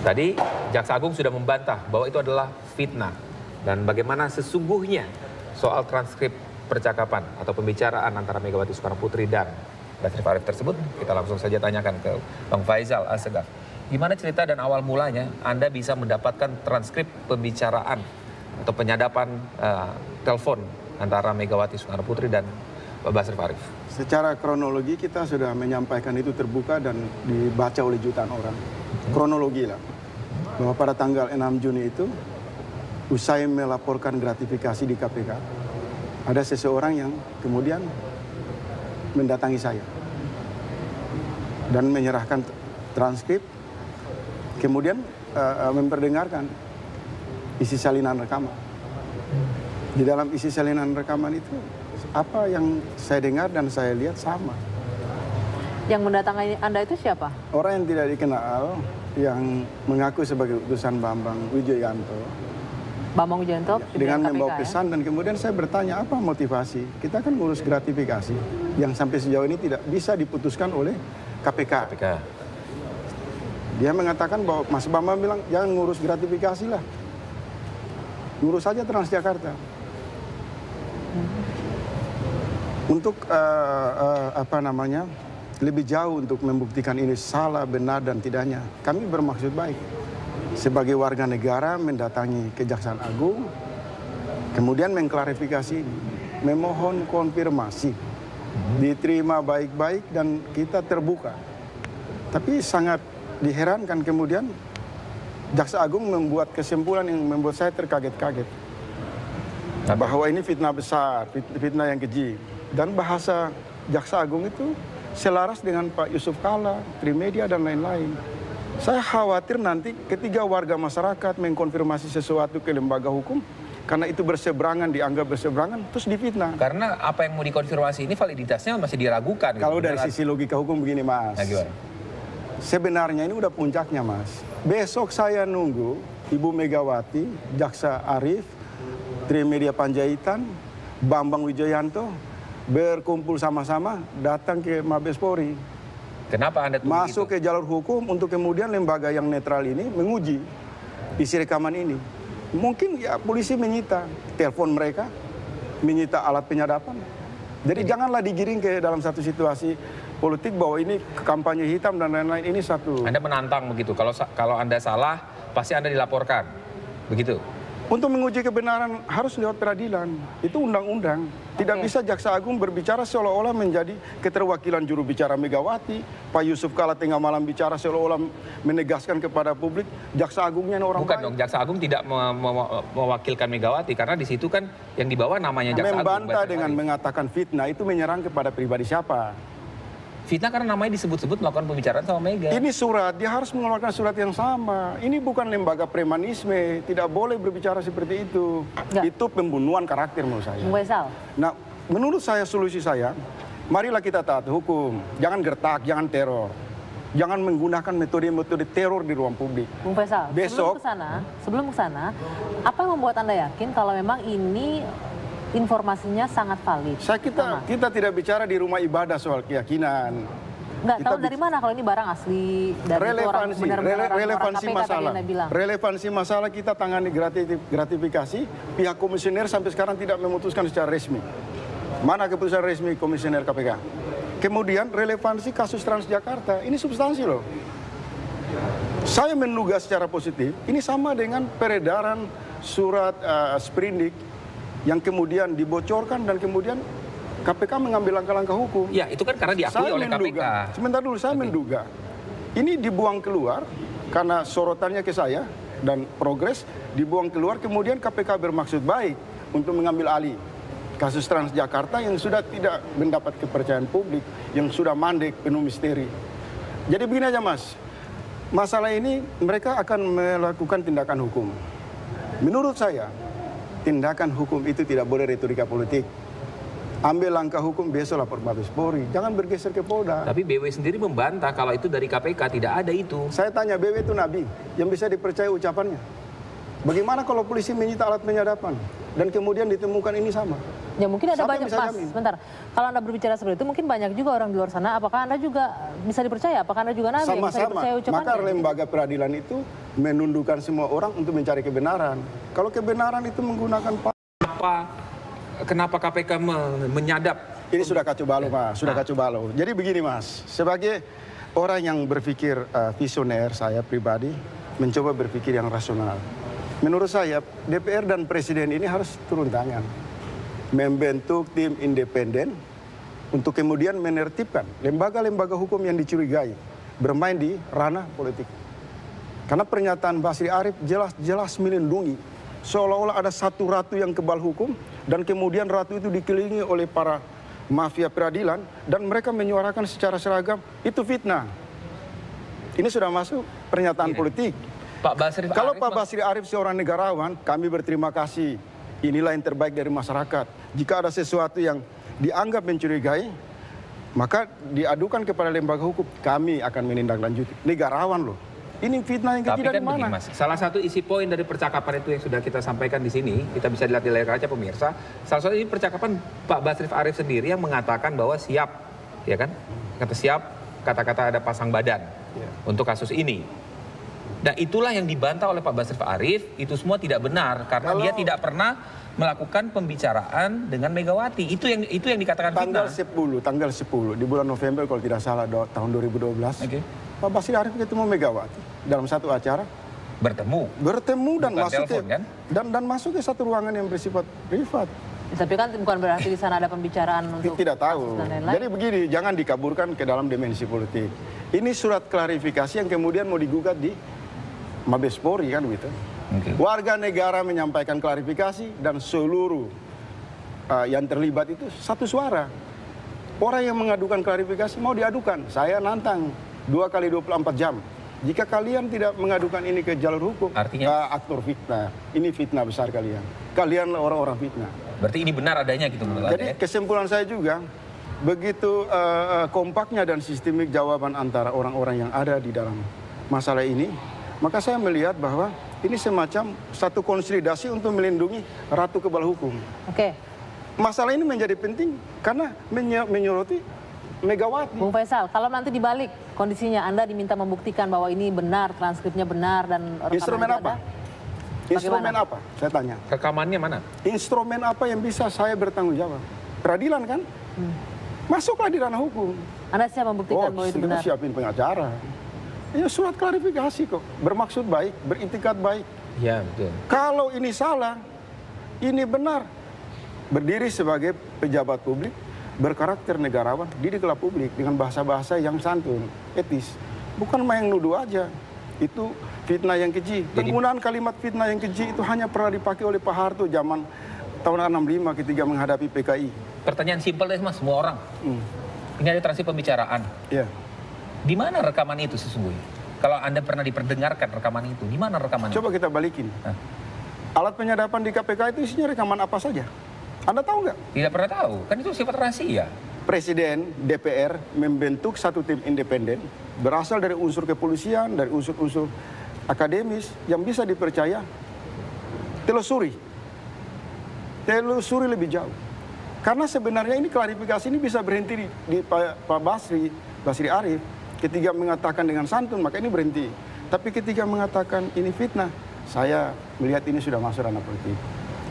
Tadi Jaksa Agung sudah membantah bahwa itu adalah fitnah. Dan bagaimana sesungguhnya soal transkrip percakapan atau pembicaraan antara Megawati Soekarno Putri dan Basri Arif tersebut, kita langsung saja tanyakan ke Bang Faisal Assegaf. Gimana cerita dan awal mulanya Anda bisa mendapatkan transkrip pembicaraan atau penyadapan telepon antara Megawati Soekarno Putri dan Basri Arif? Secara kronologi kita sudah menyampaikan itu terbuka dan dibaca oleh jutaan orang. Kronologi lah, bahwa pada tanggal 6 Juni itu, usai melaporkan gratifikasi di KPK, ada seseorang yang kemudian mendatangi saya dan menyerahkan transkrip, kemudian memperdengarkan isi salinan rekaman. Di dalam isi salinan rekaman itu, apa yang saya dengar dan saya lihat sama. Yang mendatangi Anda itu siapa? Orang yang tidak dikenal, yang mengaku sebagai utusan Bambang Wijoyanto. Bambang Wijoyanto dengan KPK, membawa pesan dan kemudian saya bertanya apa motivasi. Kita kan ngurus gratifikasi yang sampai sejauh ini tidak bisa diputuskan oleh KPK. Dia mengatakan bahwa Mas Bambang bilang jangan ngurus gratifikasi lah. Ngurus saja Transjakarta. Untuk lebih jauh untuk membuktikan ini salah, benar dan tidaknya, kami bermaksud baik. Sebagai warga negara mendatangi Kejaksaan Agung, kemudian mengklarifikasi ini, memohon konfirmasi, diterima baik-baik dan kita terbuka. Tapi sangat diherankan kemudian Jaksa Agung membuat kesimpulan yang membuat saya terkaget-kaget. Bahwa ini fitnah besar, fitnah yang keji. Dan bahasa Jaksa Agung itu selaras dengan Pak Yusuf Kalla, Trimedia dan lain-lain. Saya khawatir nanti ketika warga masyarakat mengkonfirmasi sesuatu ke lembaga hukum, karena itu berseberangan, dianggap berseberangan, terus difitnah. Karena apa yang mau dikonfirmasi ini validitasnya masih diragukan. Kalau dari sisi logika hukum begini, Mas. Nah, gimana? Sebenarnya ini udah puncaknya, Mas. Besok saya nunggu Ibu Megawati, Jaksa Arif, Trimedia Panjaitan, Bambang Wijoyanto berkumpul sama-sama datang ke Mabes Polri. Kenapa Anda tunggu masuk itu? ke jalur hukum untuk kemudian lembaga yang netral ini menguji isi rekaman ini. Mungkin ya polisi menyita telepon mereka, menyita alat penyadapan. Jadi janganlah digiring ke dalam satu situasi politik bahwa ini kampanye hitam dan lain-lain. Ini satu. Anda menantang begitu. Kalau Anda salah, pasti Anda dilaporkan. Begitu. Untuk menguji kebenaran harus lewat peradilan. Itu undang-undang. Tidak bisa Jaksa Agung berbicara seolah-olah menjadi keterwakilan juru bicara Megawati. Pak Yusuf Kalla tengah malam bicara seolah-olah menegaskan kepada publik Jaksa Agungnya orang Bukan baik. dong, Jaksa Agung tidak mewakilkan Megawati. Karena di situ kan yang dibawa namanya Jaksa Agung. Membantah dengan mengatakan fitnah itu menyerang kepada pribadi siapa? Fitnah karena namanya disebut-sebut melakukan pembicaraan sama Mega. Ini surat, dia harus mengeluarkan surat yang sama. Ini bukan lembaga premanisme, tidak boleh berbicara seperti itu. Enggak. Itu pembunuhan karakter menurut saya. Bung Faisal. Nah, menurut saya solusi saya, marilah kita taat hukum. Jangan gertak, jangan teror. Jangan menggunakan metode-metode teror di ruang publik. Bung Faisal, Besok, sebelum kesana, apa yang membuat Anda yakin kalau memang ini informasinya sangat valid? Kita tidak bicara di rumah ibadah soal keyakinan. Nggak tahu dari mana kalau ini barang asli dari relevansi masalah. Relevansi masalah kita tangani gratifikasi, pihak komisioner sampai sekarang tidak memutuskan secara resmi. Mana keputusan resmi komisioner KPK? Kemudian relevansi kasus Transjakarta, ini substansi loh. Saya menduga secara positif, ini sama dengan peredaran surat sprindik yang kemudian dibocorkan dan kemudian KPK mengambil langkah-langkah hukum. Ya, itu kan karena diakui oleh KPK. Sebentar dulu, saya menduga. Ini dibuang keluar karena sorotannya ke saya dan progres dibuang keluar, kemudian KPK bermaksud baik untuk mengambil alih kasus Transjakarta yang sudah tidak mendapat kepercayaan publik, yang sudah mandek, penuh misteri. Jadi begini aja, Mas. Masalah ini mereka akan melakukan tindakan hukum. Menurut saya, tindakan hukum itu tidak boleh retorika politik. Ambil langkah hukum, besok lapor Mabes Polri. Jangan bergeser ke Polda. Tapi BW sendiri membantah kalau itu dari KPK, tidak ada itu. Saya tanya, BW itu nabi yang bisa dipercaya ucapannya. Bagaimana kalau polisi menyita alat penyadapan dan kemudian ditemukan ini sama? Ya mungkin ada Siapa yang banyak, bisa Mas, jamin? sebentar. Kalau Anda berbicara seperti itu, mungkin banyak juga orang di luar sana. Apakah Anda juga bisa dipercaya? Apakah Anda juga nabi yang bisa Sama-sama. dipercaya ucapannya? Maka lembaga peradilan itu menundukkan semua orang untuk mencari kebenaran. Kalau kebenaran itu menggunakan Kenapa KPK menyadap? ini sudah kacau balau, Mas. Sudah kacau balau. Jadi begini, Mas. Sebagai orang yang berpikir visioner, saya pribadi mencoba berpikir yang rasional. Menurut saya, DPR dan Presiden ini harus turun tangan. Membentuk tim independen untuk kemudian menertibkan lembaga-lembaga hukum yang dicurigai bermain di ranah politik. Karena pernyataan Basri Arif jelas-jelas melindungi. Seolah-olah ada satu ratu yang kebal hukum dan kemudian ratu itu dikelilingi oleh para mafia peradilan dan mereka menyuarakan secara seragam, itu fitnah. Ini sudah masuk pernyataan politik. Pak Basri Kalau Arif Pak Basri Arif seorang negarawan, kami berterima kasih. Inilah yang terbaik dari masyarakat. Jika ada sesuatu yang dianggap mencurigai, maka diadukan kepada lembaga hukum. Kami akan menindaklanjuti. Negarawan loh. Ini fitnah yang Tapi ketiga kan di mana? begini, Mas, salah satu isi poin dari percakapan itu yang sudah kita sampaikan di sini, kita bisa dilihat di layar kaca pemirsa. Salah satu ini percakapan Pak Basri Arif sendiri yang mengatakan bahwa siap, ya kan? Kata siap, kata-kata ada pasang badan untuk kasus ini. Nah, itulah yang dibantah oleh Pak Basri Arif, itu semua tidak benar karena dia tidak pernah melakukan pembicaraan dengan Megawati. Itu yang dikatakan Tanggal fitnah. 10 di bulan November kalau tidak salah tahun 2012. Oke. Pak Basri Arif ketemu Megawati dalam satu acara. Bertemu Dan Bukan masuk telepon, kan? dan masuk ke satu ruangan yang bersifat privat. Tapi kan bukan berarti di sana ada pembicaraan untuk Tidak tahu. kasus dan lain-lain. Jadi begini, jangan dikaburkan ke dalam dimensi politik. Ini surat klarifikasi yang kemudian mau digugat di Mabes Polri kan gitu. Oke. Warga negara menyampaikan klarifikasi dan seluruh yang terlibat itu satu suara. Orang yang mengadukan klarifikasi mau diadukan. Saya nantang 2 kali 24 jam. Jika kalian tidak mengadukan ini ke jalur hukum, Artinya? aktor fitnah. Ini fitnah besar kalian. Kalian orang-orang fitnah. Berarti ini benar adanya gitu menurut Anda, Jadi ya? kesimpulan saya juga, begitu kompaknya dan sistemik jawaban antara orang-orang yang ada di dalam masalah ini, maka saya melihat bahwa ini semacam satu konsolidasi untuk melindungi ratu kebal hukum. Oke, Masalah ini menjadi penting karena menyoroti Megawati. Bung Faisal, kalau nanti dibalik kondisinya Anda diminta membuktikan bahwa ini benar, transkripnya benar dan rekaman Instrumen itu apa? ada, Instrumen Bagaimana? apa? Saya tanya. Rekamannya mana? Instrumen apa yang bisa saya bertanggung jawab? Peradilan kan? Masuklah di ranah hukum. Anda siap membuktikan bahwa itu kita benar? siapin pengacara. Ya surat klarifikasi kok. Bermaksud baik, beritikat baik. Ya, betul. Kalau ini salah, ini benar. Berdiri sebagai pejabat publik, berkarakter negarawan, didiklah publik dengan bahasa-bahasa yang santun, etis. Bukan main nuduh aja. Itu fitnah yang keji. Penggunaan kalimat fitnah yang keji itu hanya pernah dipakai oleh Pak Harto zaman tahun 65 ketika menghadapi PKI. Pertanyaan simpel deh, Mas, semua orang. Ini ada transkrip pembicaraan. Ya. Di mana rekaman itu sesungguhnya? Kalau Anda pernah diperdengarkan rekaman itu, di mana rekaman Coba itu? kita balikin. Hah? Alat penyadapan di KPK itu isinya rekaman apa saja? Anda tahu nggak? Tidak pernah tahu, kan itu sifat rahasia. Presiden, DPR membentuk satu tim independen berasal dari unsur kepolisian, dari unsur-unsur akademis yang bisa dipercaya. Telusuri lebih jauh. Karena sebenarnya ini klarifikasi ini bisa berhenti di Pak Basri Arif. Ketika mengatakan dengan santun, maka ini berhenti. Tapi ketika mengatakan ini fitnah, saya melihat ini sudah masuk ranah politik.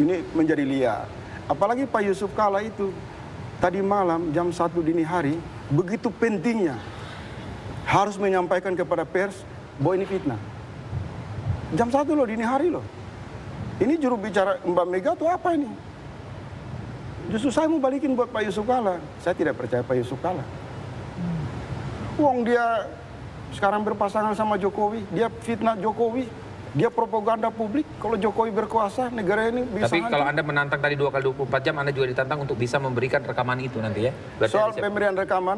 Ini menjadi liar. Apalagi Pak Yusuf Kalla itu, tadi malam jam 1 dini hari, begitu pentingnya harus menyampaikan kepada pers bahwa ini fitnah. Jam 1 loh, dini hari loh. Ini juru bicara Mbak Mega atau apa ini? Justru saya mau balikin buat Pak Yusuf Kalla. Saya tidak percaya Pak Yusuf Kalla. Wong dia sekarang berpasangan sama Jokowi, dia fitnah Jokowi, dia propaganda publik. Kalau Jokowi berkuasa, negara ini bisa Tapi hancur. kalau Anda menantang tadi 2 kali 24 jam, Anda juga ditantang untuk bisa memberikan rekaman itu nanti ya? Berarti Soal Anda siap. pemberian rekaman,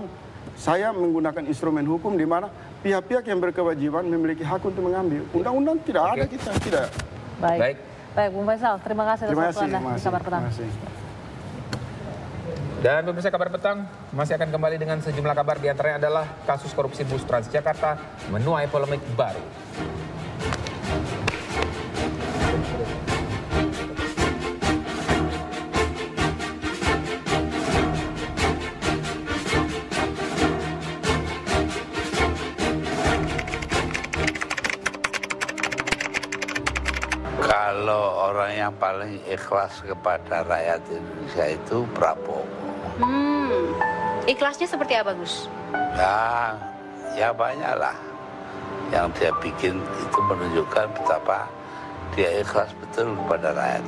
saya menggunakan instrumen hukum di mana pihak-pihak yang berkewajiban memiliki hak untuk mengambil. Undang-undang tidak ada kita, tidak. Baik. Baik, Bung Faisal, terima kasih atas Terima waktu kasih, Anda terima di kasih. Kabar Petang. Terima kasih. Dan pemirsa Kabar Petang masih akan kembali dengan sejumlah kabar, diantaranya adalah kasus korupsi bus Transjakarta menuai polemik baru. Kalau orang yang paling ikhlas kepada rakyat Indonesia itu Prabowo. Ikhlasnya seperti apa, Gus? Ya banyak lah. Yang dia bikin itu menunjukkan betapa dia ikhlas betul kepada rakyat.